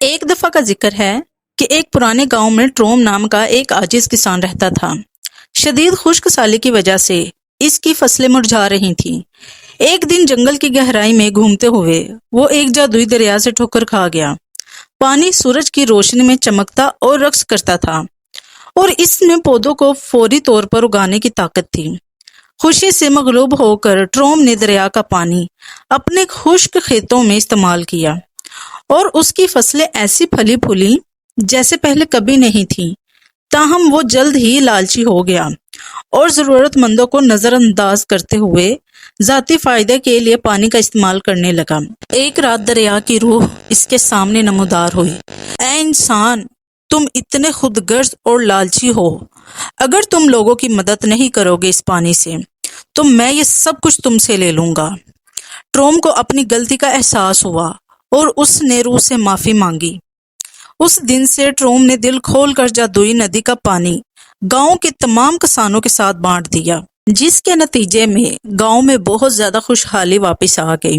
ایک دفعہ کا ذکر ہے کہ ایک پرانے گاؤں میں ٹروم نام کا ایک عاجز کسان رہتا تھا۔ شدید خشک سالی کی وجہ سے اس کی فصلیں مرجھا رہی تھیں۔ ایک دن جنگل کی گہرائی میں گھومتے ہوئے وہ ایک جادوئی دریا سے ٹھوکر کھا گیا۔ پانی سورج کی روشنی میں چمکتا اور رقص کرتا تھا اور اس میں پودوں کو فوری طور پر اگانے کی طاقت تھی۔ خوشی سے مغلوب ہو کر ٹروم نے دریا کا پانی اپنے خشک کھیتوں میں استعمال کیا اور اس کی فصلیں ایسی پھلی پھولی جیسے پہلے کبھی نہیں تھیں۔ تاہم وہ جلد ہی لالچی ہو گیا اور ضرورت مندوں کو نظر انداز کرتے ہوئے ذاتی فائدے کے لیے پانی کا استعمال کرنے لگا۔ ایک رات دریا کی روح اس کے سامنے نمودار ہوئی۔ اے انسان، تم اتنے خود غرض اور لالچی ہو۔ اگر تم لوگوں کی مدد نہیں کرو گے اس پانی سے تو میں یہ سب کچھ تم سے لے لوں گا۔ ٹروم کو اپنی غلطی کا احساس ہوا اور اس نے روح سے معافی مانگی۔ اس دن سے ٹروم نے دل کھول کر جادوئی ندی کا پانی گاؤں کے تمام کسانوں کے ساتھ بانٹ دیا، جس کے نتیجے میں گاؤں میں بہت زیادہ خوشحالی واپس آ گئی۔